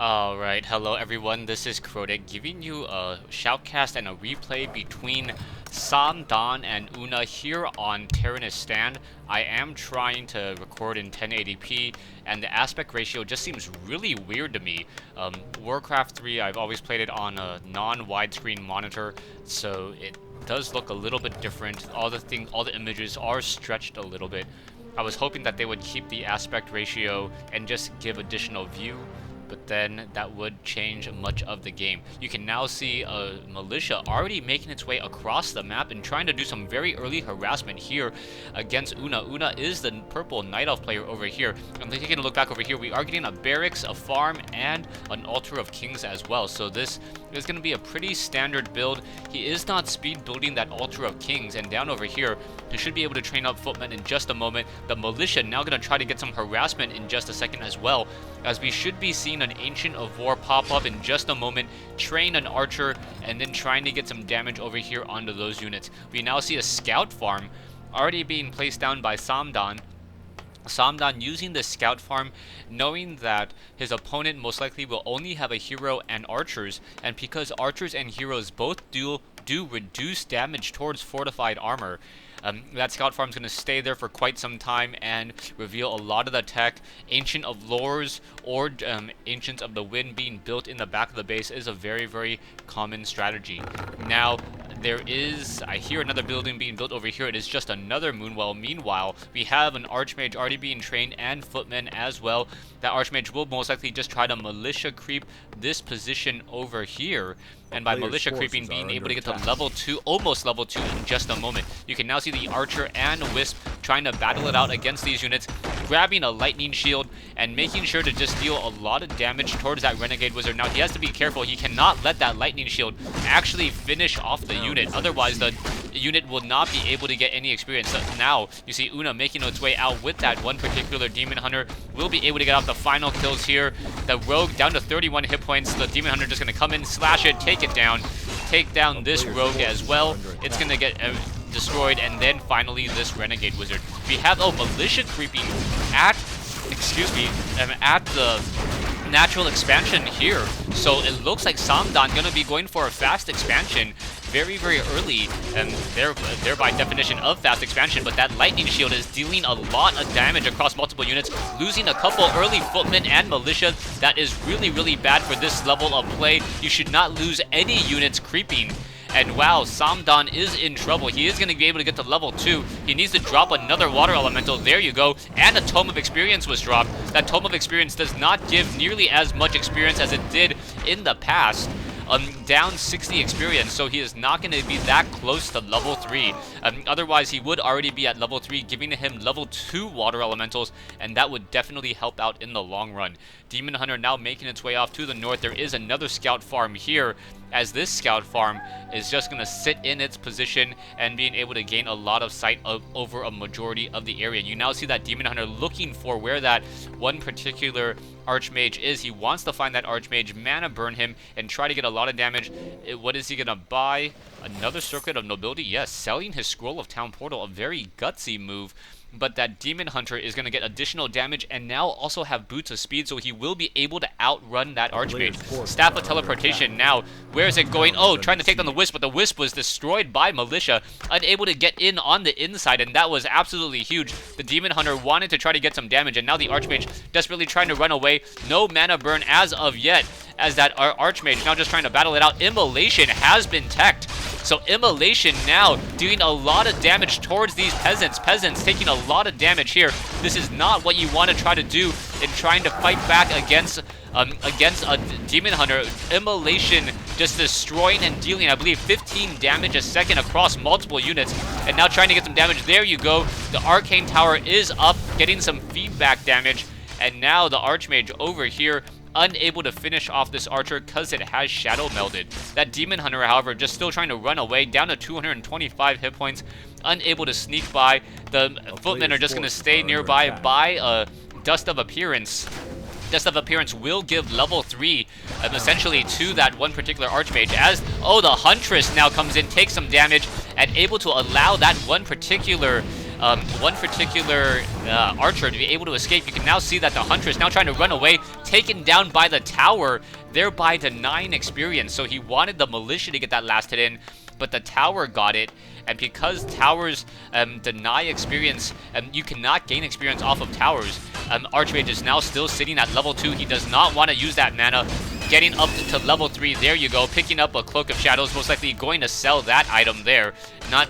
Alright, hello everyone, this is Krodik giving you a shoutcast and a replay between Th000 and Una here on Terennas stand. I am trying to record in 1080p and the aspect ratio just seems really weird to me. WarCraft 3, I've always played it on a non-widescreen monitor, so it does look a little bit different. All the images are stretched a little bit. I was hoping that they would keep the aspect ratio and just give additional view, but then that would change much of the game. You can now see a militia already making its way across the map and trying to do some very early harassment here against Una. Una is the purple Nightelf player over here. And taking a look back over here, we are getting a barracks, a farm, and an altar of kings as well. So this is going to be a pretty standard build. He is not speed building that altar of kings, and down over here, he should be able to train up footmen in just a moment. The militia now going to try to get some harassment in just a second as well, as we should be seeing an Ancient of War pop up in just a moment, train an archer, and then trying to get some damage over here onto those units. We now see a scout farm already being placed down by Th000. Th000 using the scout farm, knowing that his opponent most likely will only have a hero and archers, and because archers and heroes both do reduce damage towards fortified armor, that scout farm is going to stay there for quite some time and reveal a lot of the tech. Ancient of Lores or Ancients of the Wind being built in the back of the base is a very, very common strategy. Now, I hear another building being built over here. It is just another Moonwell. Meanwhile, we have an Archmage already being trained and footmen as well. That Archmage will most likely just try to militia creep this position over here. And by militia creeping, being able to get to level 2, almost level 2 in just a moment. You can now see the Archer and Wisp trying to battle it out against these units, grabbing a lightning shield and making sure to just deal a lot of damage towards that Renegade Wizard. Now, he has to be careful. He cannot let that lightning shield actually finish off the unit. Otherwise, the unit will not be able to get any experience. So now, you see Una making its way out with that one particular Demon Hunter. Will be able to get off the final kills here. The Rogue down to 31 hit points. The Demon Hunter just going to come in, slash it, take it down. Take down this Rogue as well. It's going to get destroyed. And then finally this Renegade Wizard. We have, militia creeping at the natural expansion here. So it looks like Th000 going to be going for a fast expansion very, very early, and thereby definition of fast expansion, but that lightning shield is dealing a lot of damage across multiple units, losing a couple early footmen and militia. That is really, really bad for this level of play. You should not lose any units creeping. And wow, Th000 is in trouble. He is going to be able to get to level 2. He needs to drop another water elemental. There you go. And a Tome of Experience was dropped. That Tome of Experience does not give nearly as much experience as it did in the past. Down 60 experience, so he is not going to be that close to level 3. Otherwise, he would already be at level 3, giving him level 2 water elementals, and that would definitely help out in the long run. Demon Hunter now making its way off to the north. There is another scout farm here, as this scout farm is just going to sit in its position and being able to gain a lot of sight over a majority of the area. You now see that Demon Hunter looking for where that one particular Archmage is. He wants to find that Archmage, mana burn him, and try to get a lot of damage. What is he going to buy? Another Circuit of Nobility? Yes, selling his Scroll of Town Portal, a very gutsy move. But that Demon Hunter is going to get additional damage and now also have Boots of Speed, so he will be able to outrun that Archmage. Staff of Teleportation now. Where is it going? Oh, trying to take down the Wisp, but the Wisp was destroyed by militia, unable to get in on the inside, and that was absolutely huge. The Demon Hunter wanted to try to get some damage, and now the Archmage desperately trying to run away. No mana burn as of yet, as that Archmage now just trying to battle it out. Immolation has been teched. So Immolation now doing a lot of damage towards these peasants. Peasants taking a lot of damage here. This is not what you want to try to do in trying to fight back against a Demon Hunter. Immolation just destroying and dealing, I believe, 15 damage a second across multiple units. And now trying to get some damage. There you go. The Arcane Tower is up, getting some feedback damage. And now the Archmage over here unable to finish off this archer because it has shadow melded. That Demon Hunter, however, just still trying to run away, down to 225 hit points, unable to sneak by. The footmen are just going to stay nearby by a Dust of Appearance. Dust of Appearance will give level 3 essentially to that one particular Archmage, as the Huntress now comes in, takes some damage, and able to allow that one particular one particular archer to be able to escape. You can now see that the Huntress now trying to run away, taken down by the tower, thereby denying experience. So he wanted the militia to get that last hit in, but the tower got it. And because towers deny experience, you cannot gain experience off of towers. Archmage is now still sitting at level 2. He does not want to use that mana. Getting up to level 3, there you go, picking up a Cloak of Shadows, most likely going to sell that item there. Not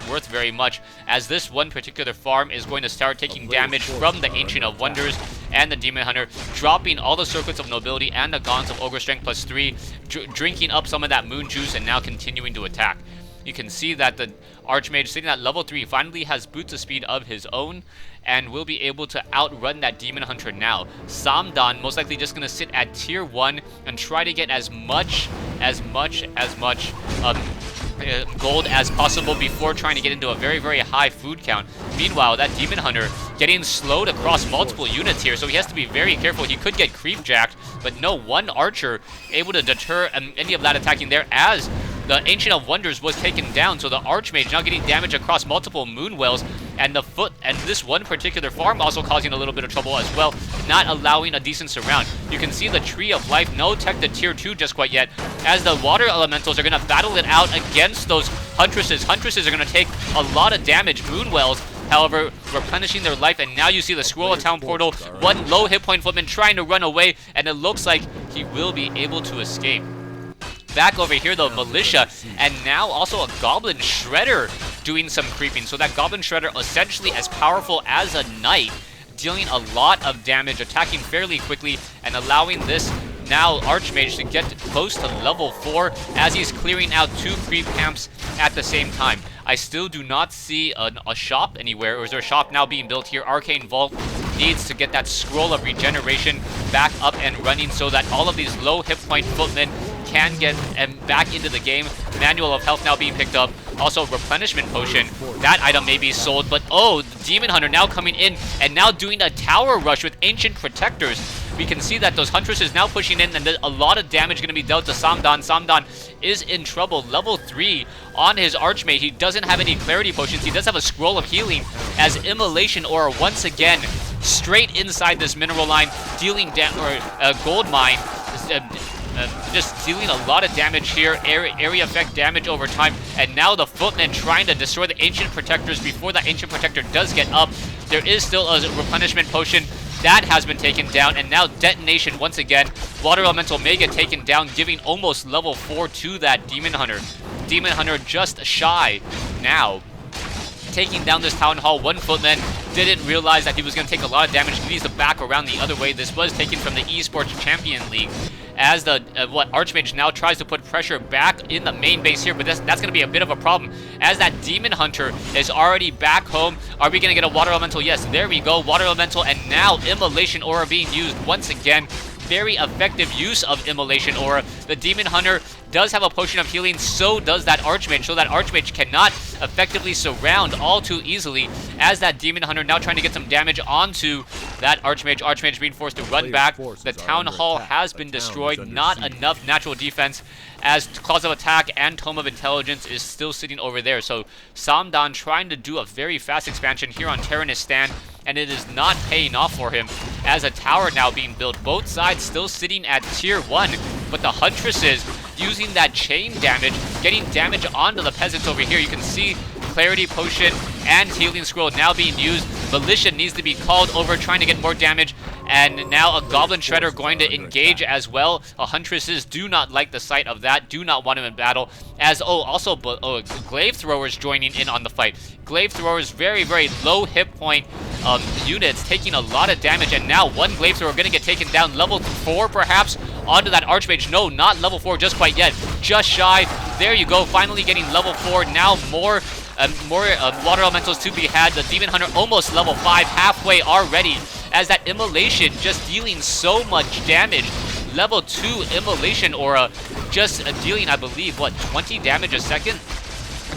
worth very much, as this one particular farm is going to start taking damage from the Ancient of Wonders and the Demon Hunter, dropping all the Circlets of Nobility and the Gaunts of Ogre Strength +3, drinking up some of that Moon Juice, and now continuing to attack. You can see that the Archmage sitting at level 3 finally has boots of speed of his own and will be able to outrun that Demon Hunter now. Samdan most likely just going to sit at tier 1 and try to get as much gold as possible before trying to get into a very, very high food count. Meanwhile, that Demon Hunter getting slowed across multiple units here, so he has to be very careful. He could get creep jacked, but no one archer able to deter any of that attacking there, as the Ancient of Wonders was taken down. So the Archmage now getting damage across multiple Moonwells, and the foot and this one particular farm also causing a little bit of trouble as well, not allowing a decent surround. You can see the Tree of Life, no tech to tier 2 just quite yet, as the Water Elementals are going to battle it out against those Huntresses. Huntresses are going to take a lot of damage. Moonwells, however, replenishing their life, and now you see the Scroll of Town portal. One low hit point footman trying to run away, and it looks like he will be able to escape. Back over here, the militia, and now also a Goblin Shredder doing some creeping. So that Goblin Shredder essentially as powerful as a knight, dealing a lot of damage, attacking fairly quickly, and allowing this now Archmage to get close to level 4 as he's clearing out 2 creep camps at the same time. I still do not see a shop anywhere, or is there a shop now being built here? Arcane Vault needs to get that Scroll of Regeneration back up and running so that all of these low hit point footmen can get back into the game. Manual of Health now being picked up. Also, Replenishment Potion. That item may be sold, but oh, the Demon Hunter now coming in and now doing a tower rush with Ancient Protectors. We can see that those Huntresses now pushing in, and a lot of damage going to be dealt to Samdan. Samdan is in trouble. Level 3 on his Archmage. He doesn't have any Clarity Potions. He does have a Scroll of Healing, as Immolation Aura once again straight inside this mineral line, dealing gold mine. Just dealing a lot of damage here, area effect damage over time, and now the Footmen trying to destroy the Ancient Protectors before that Ancient Protector does get up. There is still a Replenishment Potion. That has been taken down, and now Detonation once again. Water Elemental may get taken down, giving almost level 4 to that Demon Hunter. Demon Hunter just shy now. Taking down this Town Hall. One Footman didn't realize that he was going to take a lot of damage. He needs to back around the other way. This was taken from the Esports Champion League, as the Archmage now tries to put pressure back in the main base here, but that's going to be a bit of a problem, as that Demon Hunter is already back home. Are we going to get a Water Elemental? Yes, there we go, Water Elemental, and now Immolation Aura being used once again. Very effective use of Immolation Aura. The Demon Hunter does have a Potion of Healing, so does that Archmage, so that Archmage cannot effectively surround all too easily, as that Demon Hunter now trying to get some damage onto that Archmage. Archmage being forced to run back. The Town Hall has been destroyed. Not enough natural defense, as Claws of Attack and Tome of Intelligence is still sitting over there. So Samdan trying to do a very fast expansion here on Terennas stand, and it is not paying off for him, as a tower now being built. Both sides still sitting at tier 1, but the Huntresses using that chain damage, getting damage onto the peasants over here. You can see Clarity Potion and Healing Scroll now being used. Militia needs to be called over, trying to get more damage, and now a Goblin Shredder going to engage as well. Huntresses do not like the sight of that, do not want him in battle, as also Glaive Throwers joining in on the fight. Glaive Throwers, very, very low hit point units, taking a lot of damage, and now one Glaive Thrower going to get taken down. Level 4 perhaps onto that Archmage. No, not level 4 just quite yet, just shy. There you go, finally getting level 4. Now more Water Elementals to be had. The Demon Hunter almost level 5, halfway already, as that Immolation just dealing so much damage. Level 2 Immolation Aura just dealing, I believe, what, 20 damage a second?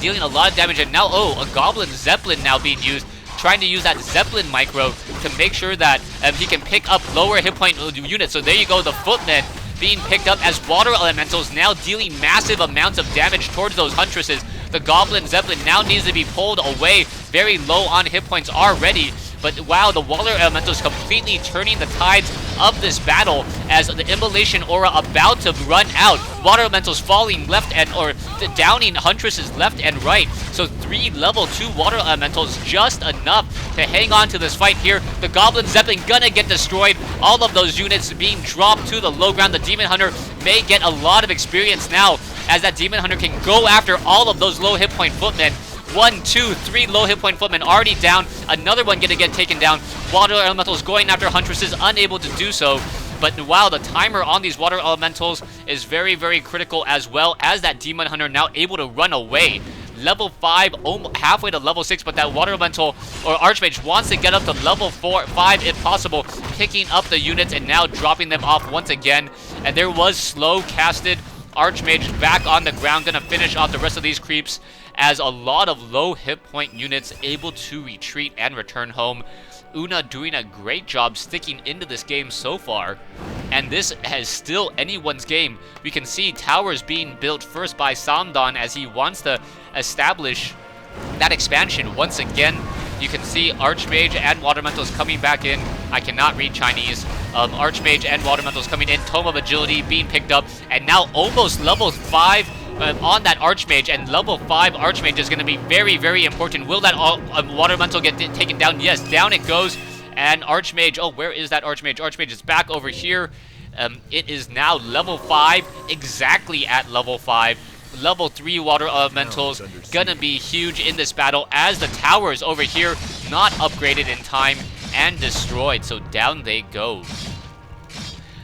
Dealing a lot of damage, and now, a Goblin Zeppelin now being used, trying to use that Zeppelin micro to make sure that he can pick up lower hit point units. So there you go, the Footmen being picked up as Water Elementals now dealing massive amounts of damage towards those Huntresses. The Goblin Zeppelin now needs to be pulled away. Very low on hit points already. But wow, the Water Elementals completely turning the tides of this battle as the Immolation Aura about to run out. Water Elementals falling left and or downing Huntresses left and right. So 3 level 2 Water Elementals just enough to hang on to this fight here. The Goblin Zeppelin gonna get destroyed. All of those units being dropped to the low ground. The Demon Hunter may get a lot of experience now as that Demon Hunter can go after all of those low hit point footmen. 1, 2, 3 low hit point footmen already down. Another one gonna get taken down. Water Elementals going after Huntresses, unable to do so. But wow, the timer on these Water Elementals is very, very critical, as well as that Demon Hunter now able to run away. Level 5, halfway to level 6, but that Water Elemental or Archmage wants to get up to level 5 if possible, picking up the units and now dropping them off once again. And there was slow casted Archmage back on the ground, gonna finish off the rest of these creeps as a lot of low hit point units able to retreat and return home. Una doing a great job sticking into this game so far, and this is still anyone's game. We can see towers being built first by Samdon as he wants to establish that expansion once again. You can see Archmage and Water Elementals coming back in. I cannot read Chinese. Archmage and Water Elementals coming in. Tome of Agility being picked up, and now almost level 5 on that Archmage, and level 5 Archmage is going to be very, very important. Will that Water Elemental get taken down? Yes, down it goes. And Archmage, oh, where is that Archmage? Archmage is back over here. It is now level 5, exactly at level 5. Level 3 Water Elementals gonna be huge in this battle as the towers over here not upgraded in time and destroyed. So down they go.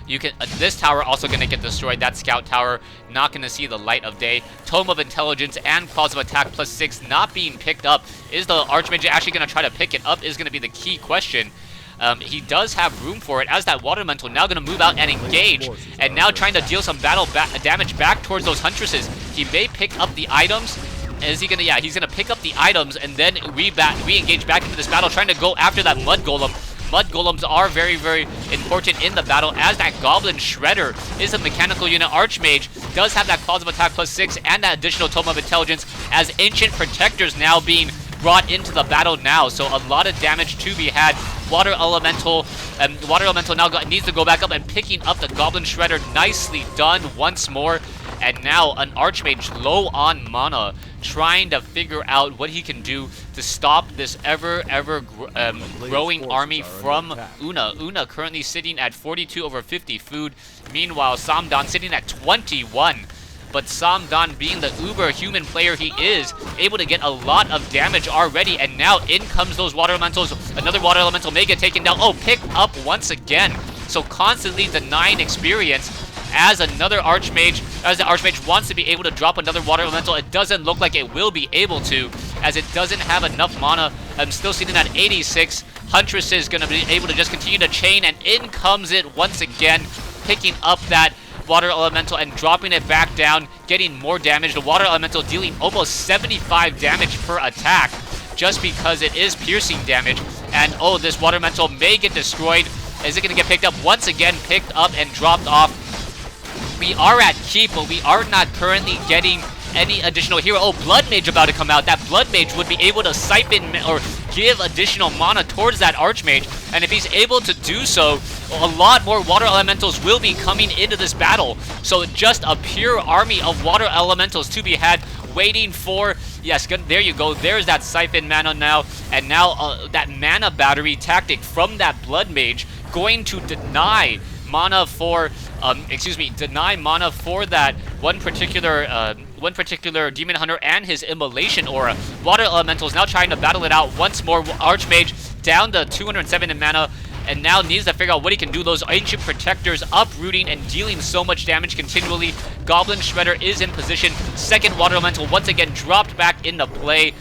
You can this tower also gonna get destroyed. That scout tower not gonna see the light of day. Tome of Intelligence and Claws of Attack +6 not being picked up. Is the Archmage actually gonna try to pick it up? Is gonna be the key question. He does have room for it as that Water Elemental now going to move out and engage, and now trying to deal some battle damage back towards those Huntresses. He may pick up the items. Is he gonna? Yeah, he's gonna pick up the items and then re-engage back into this battle, trying to go after that Mud Golem. Mud Golems are very, very important in the battle as that Goblin Shredder is a mechanical unit. Archmage does have that Claws of Attack +6 and that additional Tome of Intelligence as Ancient Protectors now being brought into the battle now. So a lot of damage to be had. Water Elemental now needs to go back up and picking up the Goblin Shredder. Nicely done once more. And now an Archmage low on mana, trying to figure out what he can do to stop this ever growing army from Una. Una currently sitting at 42 over 50 food. Meanwhile, Samdon sitting at 21. But Samdon, being the uber human player he is, able to get a lot of damage already, and now in comes those Water Elementals. Another Water Elemental may get taken down. Oh, picked up once again. So constantly denying experience as the Archmage wants to be able to drop another Water Elemental. It doesn't look like it will be able to, as it doesn't have enough mana. I'm still sitting at 86. Huntress is going to be able to just continue to chain, and in comes it once again, picking up that Water Elemental and dropping it back down, getting more damage. The Water Elemental dealing almost 75 damage per attack just because it is piercing damage. And oh, this Water Elemental may get destroyed. Is it going to get picked up? Once again, picked up and dropped off. We are at keep, but we are not currently getting any additional hero. Oh, Blood Mage about to come out. That Blood Mage would be able to siphon or give additional mana towards that Archmage, and if he's able to do so, a lot more Water Elementals will be coming into this battle. So just a pure army of Water Elementals to be had, waiting for, yes, there you go, there's that siphon mana now, and now that mana battery tactic from that Blood Mage going to deny mana for, deny mana for that one particular Demon Hunter and his Immolation Aura. Water Elementals now trying to battle it out once more. Archmage down to 207 in mana, and now needs to figure out what he can do. Those Ancient Protectors uprooting and dealing so much damage continually. Goblin Shredder is in position. Second Water Elemental once again dropped back into play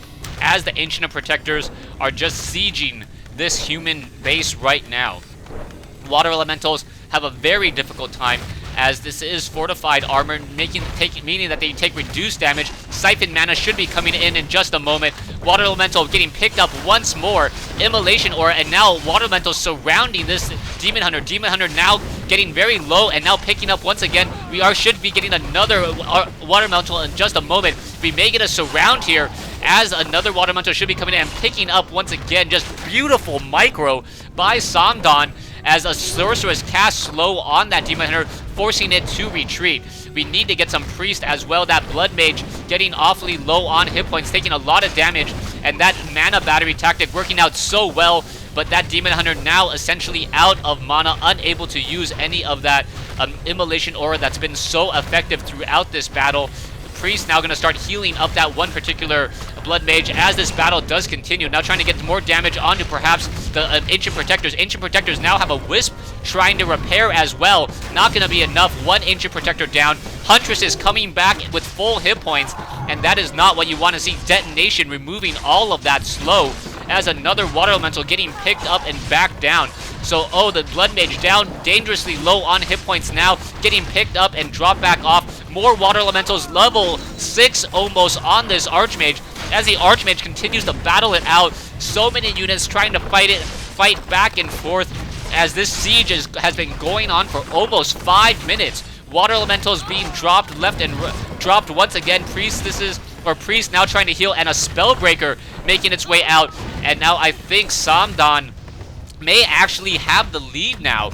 as the Ancient Protectors are just sieging this human base right now. Water Elementals have a very difficult time as this is fortified armor, meaning that they take reduced damage. Siphon mana should be coming in just a moment. Water Elemental getting picked up once more. Immolation Aura, and now Water Elemental surrounding this Demon Hunter. Demon Hunter now getting very low and now picking up once again. We should be getting another Water Elemental in just a moment. We may get a surround here as another Water Elemental should be coming in and picking up once again. Just beautiful micro by Samdon as a Sorceress cast slow on that Demon Hunter, forcing it to retreat. We need to get some Priest as well. That Blood Mage getting awfully low on hit points, taking a lot of damage, and that Mana Battery tactic working out so well. But that Demon Hunter now essentially out of mana, unable to use any of that Immolation Aura that's been so effective throughout this battle. Priest now going to start healing up that one particular Blood Mage as this battle does continue. Now trying to get more damage onto perhaps the Ancient Protectors. Ancient Protectors now have a Wisp trying to repair as well. Not going to be enough. One Ancient Protector down. Huntress is coming back with full hit points, and that is not what you want to see. Detonation removing all of that slow as another Water Elemental getting picked up and back down. So, oh, the Blood Mage down, dangerously low on hit points now, getting picked up and dropped back off. More Water Elementals, level 6 almost on this Archmage, as the Archmage continues to battle it out. So many units trying to fight back and forth, as this siege has been going on for almost 5 minutes. Water Elementals being dropped left and dropped once again. Priest now trying to heal, and a Spellbreaker making its way out. And now I think Samdon may actually have the lead now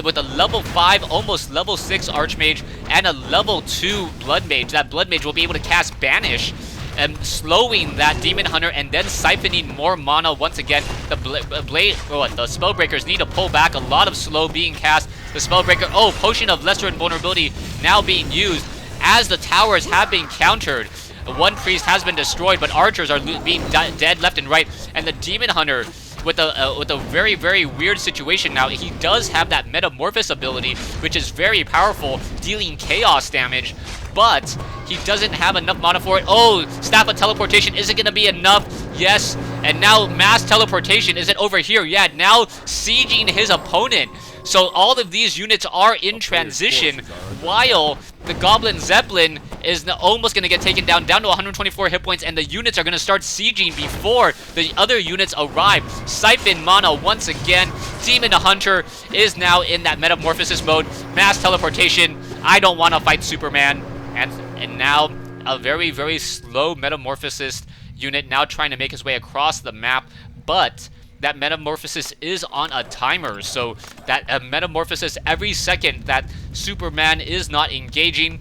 with a level 5, almost level 6 Archmage and a level 2 Blood Mage. That Blood Mage will be able to cast Banish, and slowing that Demon Hunter and then siphoning more mana once again. The Spellbreakers need to pull back. A lot of slow being cast. The Spellbreaker, oh, Potion of Lesser Invulnerability now being used as the towers have been countered. One Priest has been destroyed, but archers are being dead left and right, and the Demon Hunter with a very, very weird situation now. He does have that Metamorphosis ability, which is very powerful, dealing chaos damage, but he doesn't have enough mana for it. Oh, Staff of Teleportation, is it going to be enough? Yes, and now Mass Teleportation, is it over here? Yeah, now sieging his opponent. So all of these units are in transition, while the Goblin Zeppelin is almost going to get taken down to 124 hit points, and the units are going to start sieging before the other units arrive. Siphon mana once again. Demon Hunter is now in that Metamorphosis mode. Mass Teleportation. I don't want to fight Superman. And now a very, very slow Metamorphosis unit now trying to make his way across the map, but that Metamorphosis is on a timer, so that Metamorphosis every second that Superman is not engaging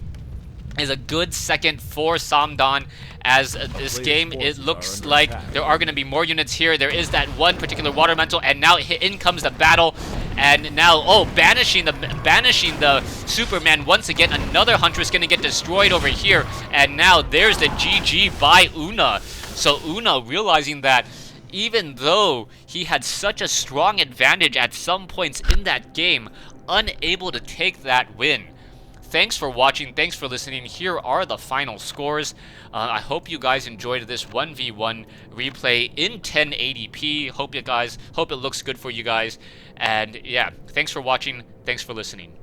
is a good second for Samdon. As this game, it looks like there are going to be more units here. There is that one particular Water Elemental, and now in comes the battle. And now, oh, banishing the Superman once again. Another Huntress going to get destroyed over here. And now there's the GG by Una. So Una realizing that even though he had such a strong advantage at some points in that game, unable to take that win. Thanks for watching, thanks for listening. Here are the final scores. I hope you guys enjoyed this 1v1 replay in 1080p. Hope it looks good for you guys. And yeah, thanks for watching, thanks for listening.